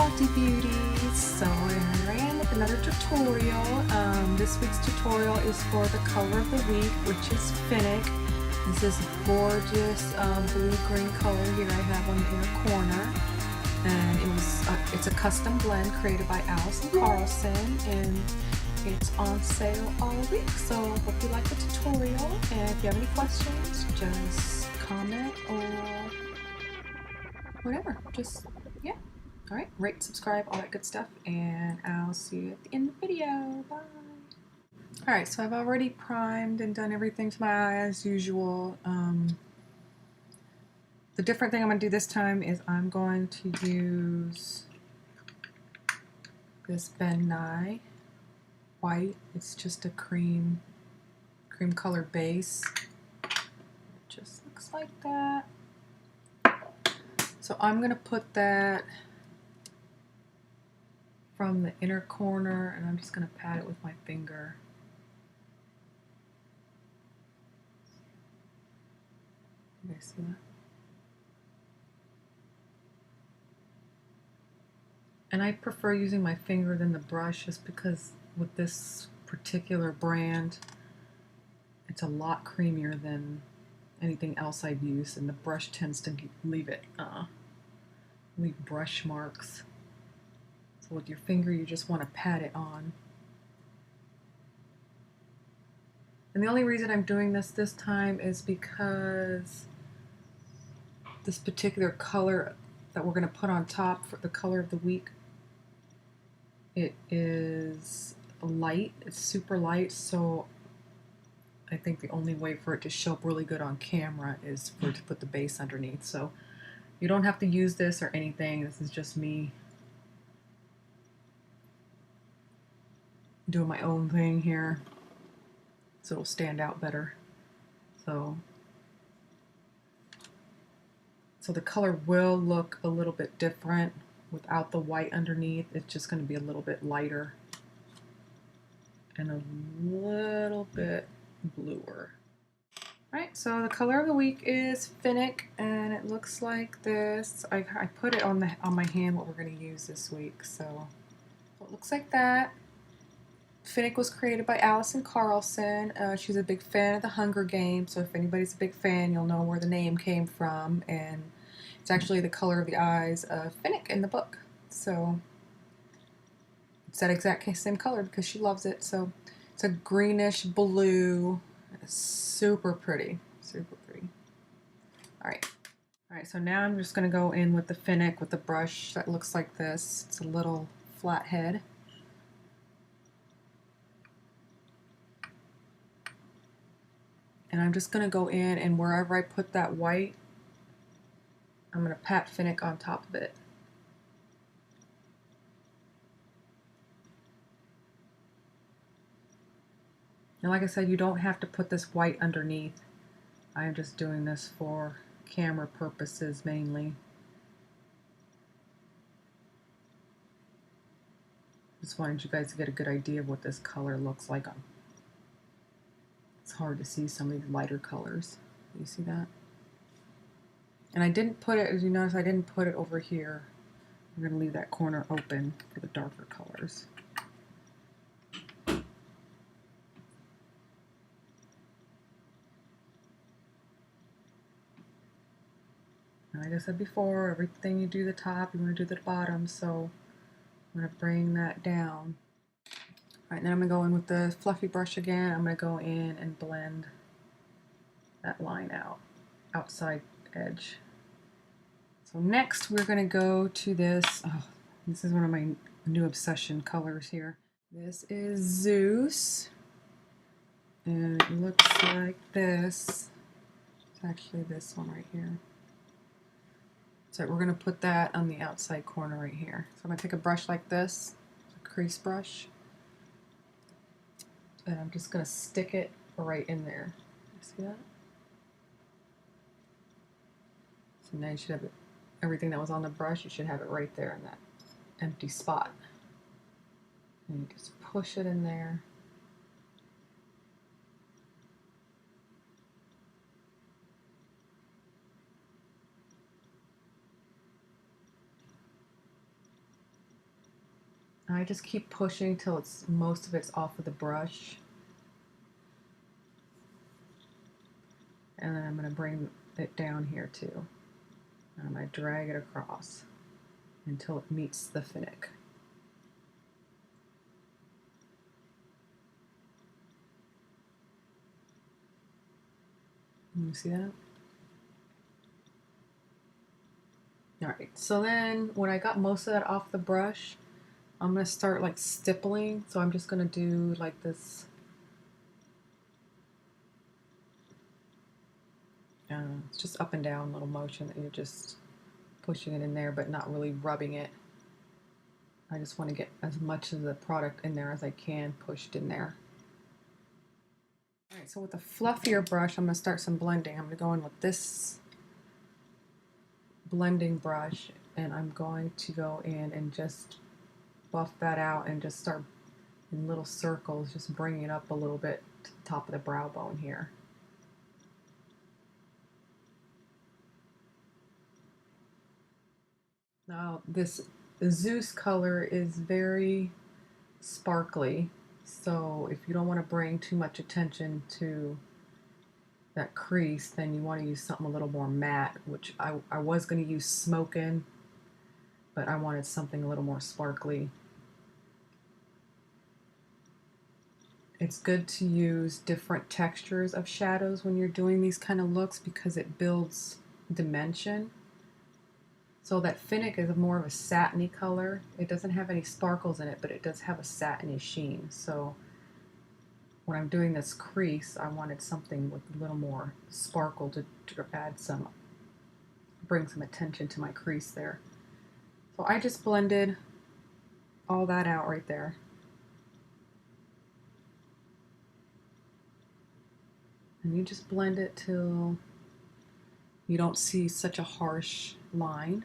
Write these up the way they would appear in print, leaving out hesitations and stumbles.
Salty Beauties. So here I am with another tutorial. This week's tutorial is for the color of the week, which is Finnick. This is gorgeous blue-green color here I have on the inner corner. And it's a custom blend created by Allison Carlson, and it's on sale all week. So hope you like the tutorial, and if you have any questions, just comment or whatever. Yeah. Alright, rate, subscribe, all that good stuff, and I'll see you at the end of the video. Bye! Alright, so I've already primed and done everything to my eye as usual. The different thing I'm going to do this time is I'm going to use this Ben Nye white. It's just a cream colored base. It just looks like that. So I'm going to put that from the inner corner, and I'm just going to pat it with my finger. You guys see that? And I prefer using my finger than the brush, just because with this particular brand, it's a lot creamier than anything else I've used, and the brush tends to leave brush marks. So with your finger, you just want to pat it on. And the only reason I'm doing this time is because this particular color that we're going to put on top for the color of the week, it is light, it's super light, so I think the only way for it to show up really good on camera is for it to put the base underneath. So you don't have to use this or anything. This is just me doing my own thing here, so it'll stand out better. So the color will look a little bit different without the white underneath. It's just going to be a little bit lighter and a little bit bluer. Alright, so the color of the week is Finnick, and it looks like this. I put it on my hand what we're going to use this week, so it looks like that. Finnick was created by Allison Carlson. She's a big fan of the Hunger Games, so if anybody's a big fan, you'll know where the name came from, and it's actually the color of the eyes of Finnick in the book. So it's that exact same color because she loves it. So it's a greenish blue. It's super pretty. Super pretty. Alright. Alright, so now I'm just going to go in with the Finnick with the brush that looks like this. It's a little flat head. And I'm just going to go in, and wherever I put that white, I'm going to pat Finnick on top of it. And like I said, you don't have to put this white underneath. I'm just doing this for camera purposes mainly. Just wanted you guys to get a good idea of what this color looks like on. It's hard to see some of these lighter colors. You see that? And I didn't put it, as you notice, I didn't put it over here. I'm going to leave that corner open for the darker colors. And like I said before, everything you do the top, you want to do the bottom, so I'm going to bring that down. Alright, then I'm going to go in with the fluffy brush again. I'm going to go in and blend that line out, outside edge. So next we're going to go to this, this is one of my new obsession colors here. This is Zeus, and it looks like this. It's actually this one right here. So we're going to put that on the outside corner right here. So I'm going to take a brush like this, a crease brush, and I'm just going to stick it right in there. You see that? So now you should have it, everything that was on the brush, you should have it right there in that empty spot. And you just push it in there. And I just keep pushing till most of it's off of the brush. And then I'm going to bring it down here too. And I'm going to drag it across until it meets the Finnick. You see that? Alright, so then when I got most of that off the brush, I'm going to start like stippling. So I'm just going to do like this. It's just up and down little motion that you're just pushing it in there, but not really rubbing it. I just want to get as much of the product in there as I can pushed in there. Alright, so with a fluffier brush, I'm going to start some blending. I'm going to go in with this blending brush, and I'm going to go in and just buff that out and just start in little circles, just bringing it up a little bit to the top of the brow bone here. Now this Zeus color is very sparkly, so if you don't want to bring too much attention to that crease, then you want to use something a little more matte, which I was going to use Smokin', but I wanted something a little more sparkly. It's good to use different textures of shadows when you're doing these kind of looks because it builds dimension. So that Finnick is more of a satiny color. It doesn't have any sparkles in it, but it does have a satiny sheen. So when I'm doing this crease, I wanted something with a little more sparkle to add some, bring some attention to my crease there. So I just blended all that out right there. And you just blend it till you don't see such a harsh line.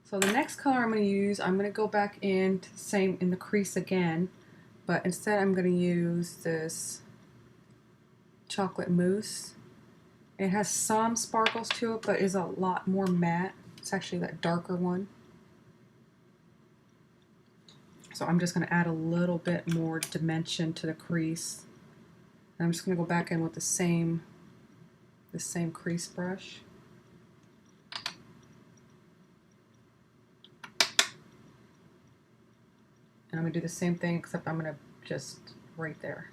So the next color I'm going to use, I'm going to go back into the same in the crease again, but instead I'm going to use this chocolate mousse. It has some sparkles to it, but is a lot more matte. It's actually that darker one. So I'm just going to add a little bit more dimension to the crease. And I'm just going to go back in with the same crease brush. And I'm going to do the same thing, except I'm going to just right there.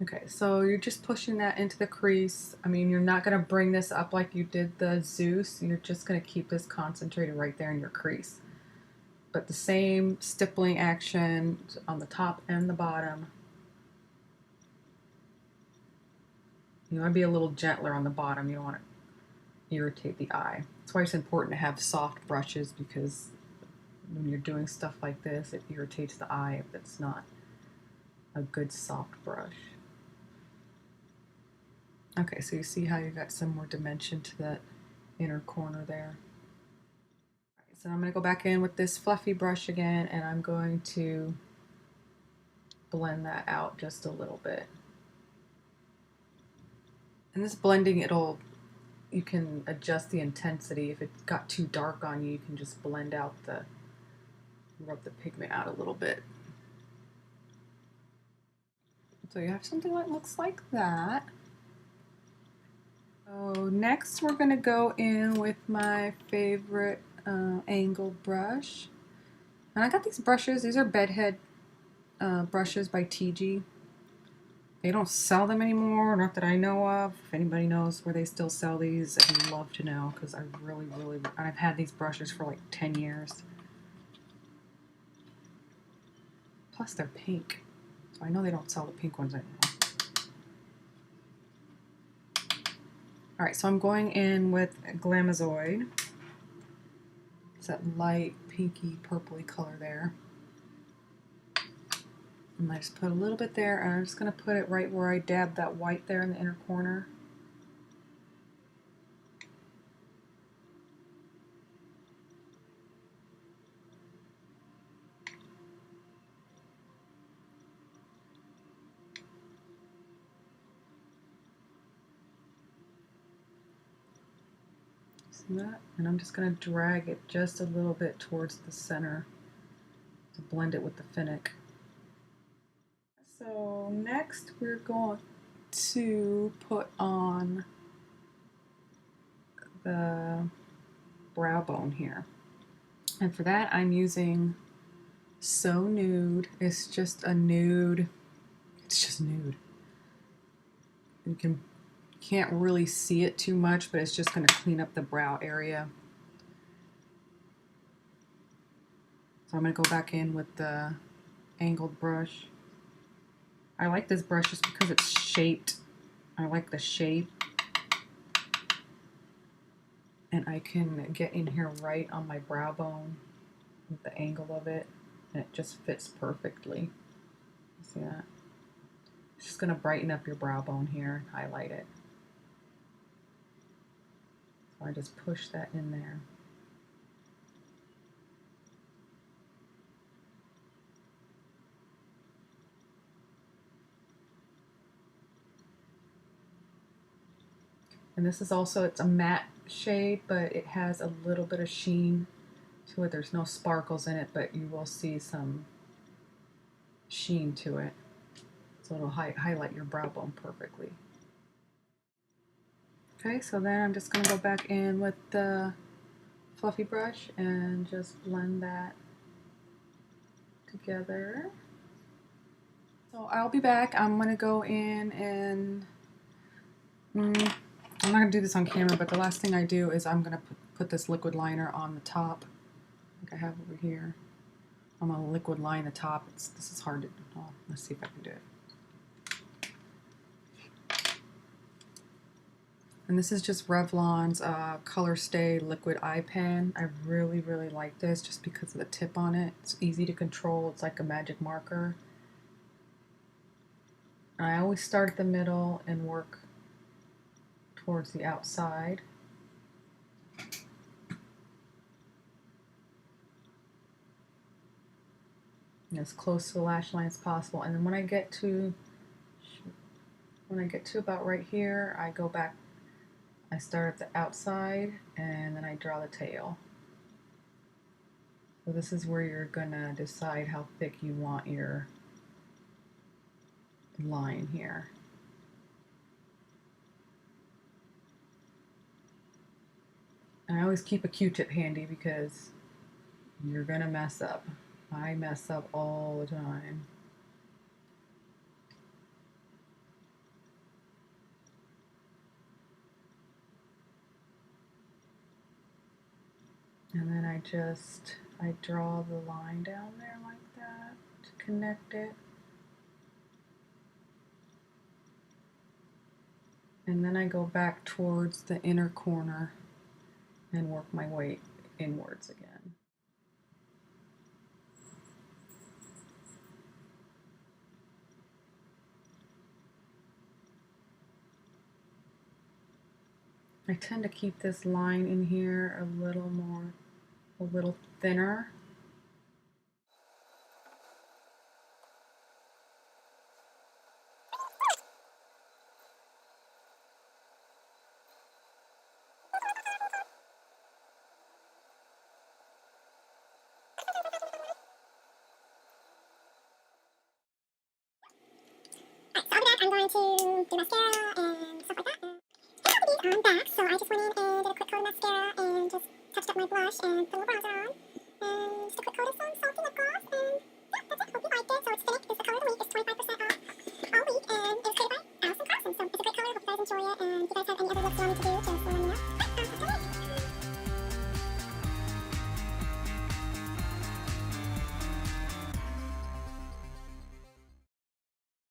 Okay, so you're just pushing that into the crease. I mean, you're not going to bring this up like you did the Zeus. You're just going to keep this concentrated right there in your crease. But the same stippling action on the top and the bottom. You want to be a little gentler on the bottom. You don't want to irritate the eye. That's why it's important to have soft brushes, because when you're doing stuff like this, it irritates the eye if it's not a good soft brush. Okay, so you see how you got some more dimension to that inner corner there. Right, so I'm going to go back in with this fluffy brush again, and I'm going to blend that out just a little bit. And this blending, you can adjust the intensity. If it got too dark on you, you can just rub the pigment out a little bit. So you have something that looks like that. So next we're going to go in with my favorite angled brush. And I got these brushes. These are bedhead brushes by TG. They don't sell them anymore, not that I know of. If anybody knows where they still sell these, I'd love to know, because I've had these brushes for like 10 years. Plus they're pink, so I know they don't sell the pink ones anymore. Alright, so I'm going in with Glamazoid. It's that light pinky purpley color there. And I just put a little bit there, and I'm just going to put it right where I dabbed that white there in the inner corner. See that? And I'm just going to drag it just a little bit towards the center to blend it with the Finnick. So next we're going to put on the brow bone here. And for that I'm using So Nude. It's just a nude. It's just nude. You can't really see it too much, but it's just going to clean up the brow area. So I'm going to go back in with the angled brush. I like this brush just because it's shaped. I like the shape. And I can get in here right on my brow bone with the angle of it, and it just fits perfectly. See that? It's just going to brighten up your brow bone here and highlight it. So I just push that in there. And this is also, it's a matte shade, but it has a little bit of sheen to it. There's no sparkles in it, but you will see some sheen to it. So it'll highlight your brow bone perfectly. Okay, so then I'm just going to go back in with the fluffy brush and just blend that together. So I'll be back. I'm going to go in and I'm not going to do this on camera, but the last thing I do is I'm going to put this liquid liner on the top, like I have over here. I'm going to liquid line the top. This is hard to do. Oh, let's see if I can do it. And this is just Revlon's Color Stay Liquid Eye Pen. I really, really like this just because of the tip on it. It's easy to control. It's like a magic marker. I always start at the middle and work towards the outside. And as close to the lash line as possible. And then when I get to about right here, I go back. I start at the outside and then I draw the tail. So this is where you're gonna decide how thick you want your line here. And I always keep a Q-tip handy because you're gonna mess up. I mess up all the time. And then I draw the line down there like that to connect it. And then I go back towards the inner corner and work my way inwards again. I tend to keep this line in here a little thinner. I'm going to do mascara and stuff like that. I'm back, so I just went in and did a quick coat of mascara and just touched up my blush and put a little bronzer on. And just a quick coat of some salty lip gloss, and yeah, that's it. Hope you liked it. So it's Finnick, it's the color of the week, it's 25% off all week, and it was created by Allison Carson. So it's a great color, hope you guys enjoy it, and if you guys have any other looks you want me to do, just let me know.